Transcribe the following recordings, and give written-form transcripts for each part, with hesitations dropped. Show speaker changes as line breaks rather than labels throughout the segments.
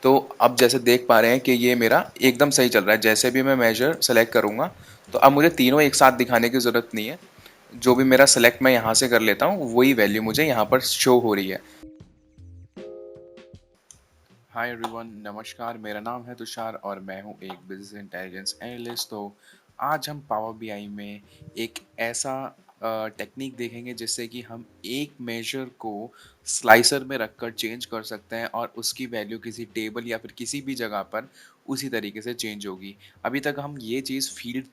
तो अब जैसे देख पा रहे हैं कि ये मेरा एकदम सही चल रहा है। जैसे भी मैं मेजर सेलेक्ट करूँगा तो अब मुझे तीनों एक साथ दिखाने की ज़रूरत नहीं है। जो भी मेरा सेलेक्ट मैं यहाँ से कर लेता हूँ वही वैल्यू मुझे यहाँ पर शो हो रही है। हाय एवरीवन, नमस्कार। मेरा नाम है तुषार और मैं हूँ एक बिजनेस इंटेलिजेंस एनालिस्ट। तो आज हम पावर बीआई में एक ऐसा टेक्निक देखेंगे जिससे कि हम एक मेजर को स्लाइसर में रखकर चेंज कर सकते हैं और उसकी वैल्यू किसी टेबल या फिर किसी भी जगह पर उसी तरीके से चेंज होगी। अभी तक हम ये चीज़ फील्ड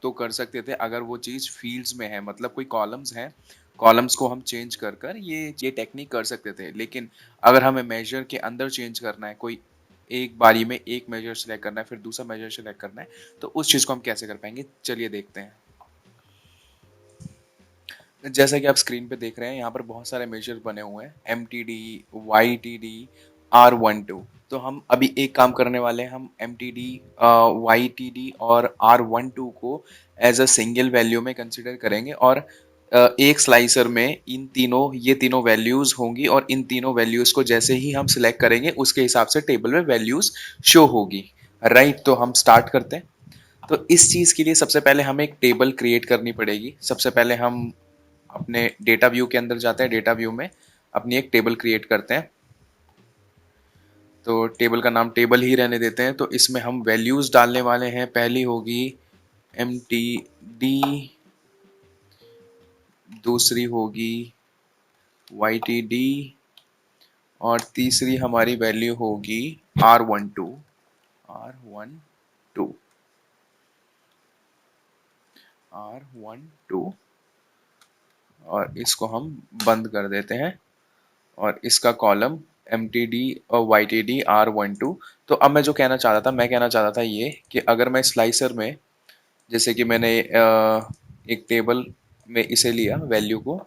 तो कर सकते थे अगर वो चीज़ फील्ड्स में है, मतलब कोई कॉलम्स हैं, कॉलम्स को हम चेंज कर कर ये टेक्निक कर सकते थे। लेकिन अगर हमें मेजर के अंदर चेंज करना है, कोई एक बारी में एक मेजर सेलेक्ट करना है फिर दूसरा मेजर सेलेक्ट करना है, तो उस चीज़ को हम कैसे कर पाएंगे, चलिए देखते हैं। जैसा कि आप स्क्रीन पे देख रहे हैं यहाँ पर बहुत सारे मेजर बने हुए हैं, M T D, Y T D, R12। तो हम अभी एक काम करने वाले हैं, हम M T D, Y T D और R12 को एज अ सिंगल वैल्यू में कंसिडर करेंगे और एक स्लाइसर में ये तीनों वैल्यूज होंगी और इन तीनों वैल्यूज को जैसे ही हम सिलेक्ट करेंगे उसके हिसाब से टेबल में वैल्यूज शो होगी। राइट, तो हम स्टार्ट करते हैं। तो इस चीज के लिए सबसे पहले हमें एक टेबल क्रिएट करनी पड़ेगी। सबसे पहले हम अपने डेटा व्यू के अंदर जाते हैं, डेटा व्यू में अपनी एक टेबल क्रिएट करते हैं। तो टेबल का नाम टेबल ही रहने देते हैं। तो इसमें हम वैल्यूज डालने वाले हैं। पहली होगी एम टी डी, दूसरी होगी वाई टी डी और तीसरी हमारी वैल्यू होगी R12। R12, R12 और इसको हम बंद कर देते हैं और इसका कॉलम एम टी डी और वाई टी डी R12। तो अब मैं जो कहना चाहता था, मैं कहना चाहता था ये कि अगर मैं स्लाइसर में, जैसे कि मैंने एक टेबल में इसे लिया वैल्यू को,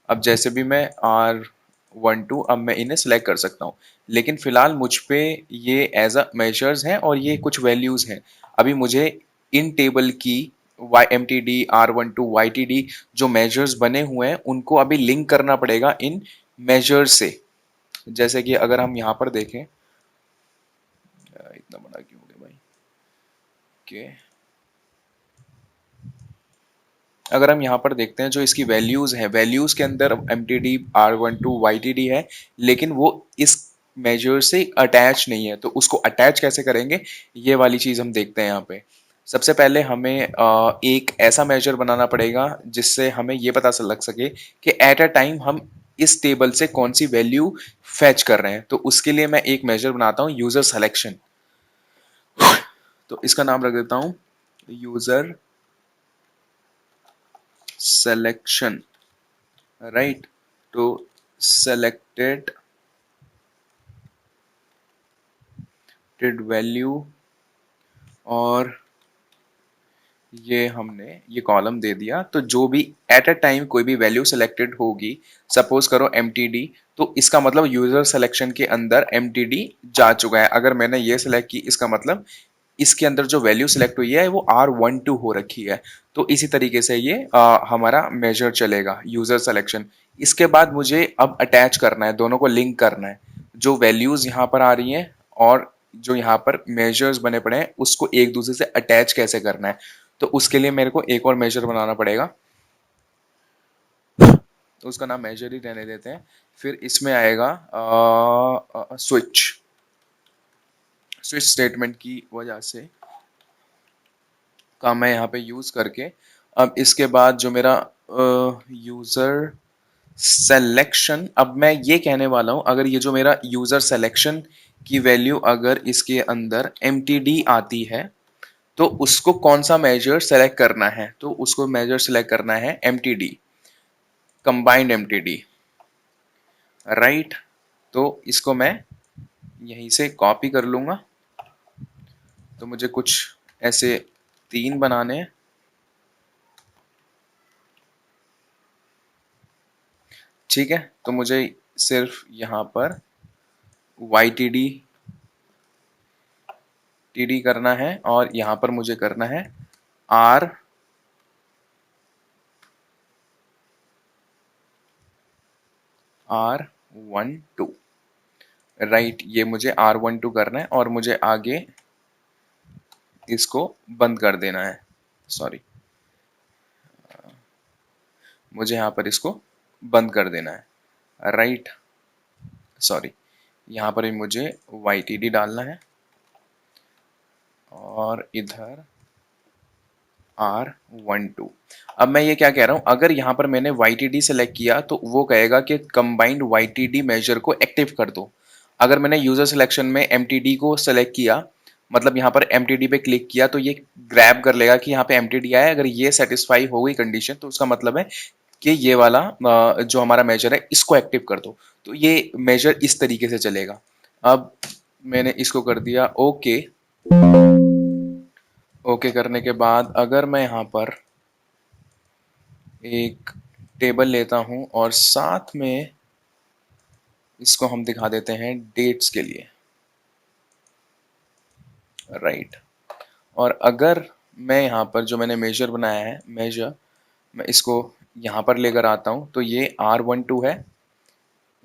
अब जैसे भी मैं R12, अब मैं इन्हें सेलेक्ट कर सकता हूँ। लेकिन फिलहाल मुझ पे ये एज अ मेजर्स हैं और ये कुछ वैल्यूज हैं। अभी मुझे इन टेबल की Y M T D, R12, Y T D जो मेजर्स बने हुए हैं उनको अभी लिंक करना पड़ेगा इन मेजर्स से। जैसे कि अगर हम यहाँ पर देखें, इतना बड़ा क्यों हो गया भाई, के अगर हम यहाँ पर देखते हैं जो इसकी वैल्यूज है, वैल्यूज के अंदर M T D, R12, Y T D है, लेकिन वो इस मेजर से अटैच नहीं है। तो उसको अटैच कैसे करेंगे, ये वाली चीज हम देखते हैं यहाँ पे। सबसे पहले हमें एक ऐसा मेजर बनाना पड़ेगा जिससे हमें ये पता लग सके कि एट अ टाइम हम इस टेबल से कौन सी वैल्यू फैच कर रहे हैं। तो उसके लिए मैं एक मेजर बनाता हूँ, यूजर सिलेक्शन। तो इसका नाम रख देता हूँ यूजर सिलेक्शन। राइट, तो सेलेक्टेड वैल्यू, और ये हमने ये कॉलम दे दिया। तो जो भी एट अ टाइम कोई भी वैल्यू सेलेक्टेड होगी, सपोज करो एम टी डी, तो इसका मतलब यूजर सिलेक्शन के अंदर एम टी डी जा चुका है। अगर मैंने ये सिलेक्ट की, इसका मतलब इसके अंदर जो वैल्यू सिलेक्ट हुई है वो R12 हो रखी है। तो इसी तरीके से ये हमारा मेजर चलेगा, यूजर सिलेक्शन। इसके बाद मुझे अब अटैच करना है, दोनों को लिंक करना है। जो वैल्यूज यहाँ पर आ रही हैं और जो यहाँ पर मेजर्स बने पड़े हैं उसको एक दूसरे से अटैच कैसे करना है, तो उसके लिए मेरे को एक और मेजर बनाना पड़ेगा। तो उसका नाम मेजर ही रहने देते हैं। फिर इसमें आएगा स्विच। स्विच स्टेटमेंट की वजह से का मैं यहाँ पे यूज करके, अब इसके बाद जो मेरा यूजर सिलेक्शन, अब मैं ये कहने वाला हूँ अगर ये जो मेरा यूजर सिलेक्शन की वैल्यू अगर इसके अंदर एम टी डी आती है तो उसको कौन सा मेजर सेलेक्ट करना है, तो उसको मेजर सेलेक्ट करना है M T D, combined M T D. Right, तो इसको मैं यहीं से कॉपी कर लूंगा। तो मुझे कुछ ऐसे तीन बनाने हैं। ठीक है, तो मुझे सिर्फ यहाँ पर वाई टी डी करना है और यहाँ पर मुझे करना है R12। राइट, ये मुझे R12 करना है और मुझे आगे इसको बंद कर देना है। सॉरी, मुझे यहाँ पर इसको बंद कर देना है। राइट, सॉरी, यहाँ पर ही मुझे YTD डालना है और इधर R12। अब मैं ये क्या कह रहा हूँ, अगर यहाँ पर मैंने YTD सेलेक्ट किया तो वो कहेगा कि कंबाइंड YTD मेजर को एक्टिव कर दो। अगर मैंने यूजर सिलेक्शन में MTD को सेलेक्ट किया, मतलब यहाँ पर MTD पे क्लिक किया, तो ये ग्रैब कर लेगा कि यहाँ पे MTD आया है। अगर ये सेटिस्फाई हो गई कंडीशन तो उसका मतलब है कि ये वाला जो हमारा मेजर है इसको एक्टिव कर दो। तो ये मेजर इस तरीके से चलेगा। अब मैंने इसको कर दिया ओके। ओके करने के बाद अगर मैं यहाँ पर एक टेबल लेता हूँ और साथ में इसको हम दिखा देते हैं डेट्स के लिए। राइट, और अगर मैं यहाँ पर जो मैंने मेजर बनाया है, मेजर, मैं इसको यहाँ पर लेकर आता हूँ तो ये R12 है,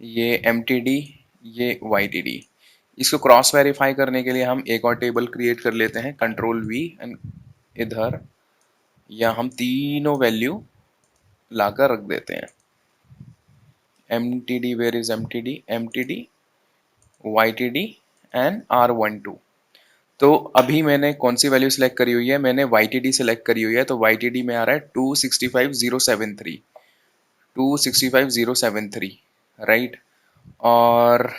ये MTD, ये YTD। इसको क्रॉस वेरीफाई करने के लिए हम एक और टेबल क्रिएट कर लेते हैं, Ctrl+V, एंड इधर या हम तीनों वैल्यू लाकर रख देते हैं। MTD, where is MTD, MTD, YTD and R12। तो अभी मैंने कौन सी वैल्यू सिलेक्ट करी हुई है, मैंने YTD सिलेक्ट करी हुई है, तो YTD में आ रहा है 265073, 265073। राइट, और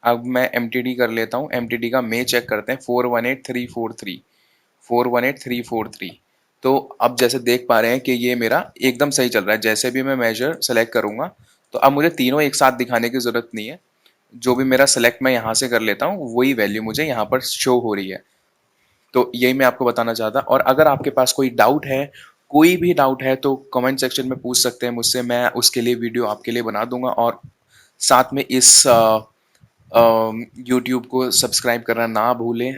अब मैं MTD कर लेता हूँ। MTD का मे चेक करते हैं, 418343, 418343। तो अब जैसे देख पा रहे हैं कि ये मेरा एकदम सही चल रहा है। जैसे भी मैं मेजर सेलेक्ट करूंगा तो अब मुझे तीनों एक साथ दिखाने की जरूरत नहीं है। जो भी मेरा सेलेक्ट मैं यहाँ से कर लेता हूँ वही वैल्यू मुझे यहाँ पर शो हो रही है। तो यही मैं आपको बताना चाहता। और अगर आपके पास कोई डाउट है, कोई भी डाउट है, तो कमेंट सेक्शन में पूछ सकते हैं मुझसे, मैं उसके लिए वीडियो आपके लिए बना दूंगा। और साथ में इस यूट्यूब को सब्सक्राइब करना ना भूलें।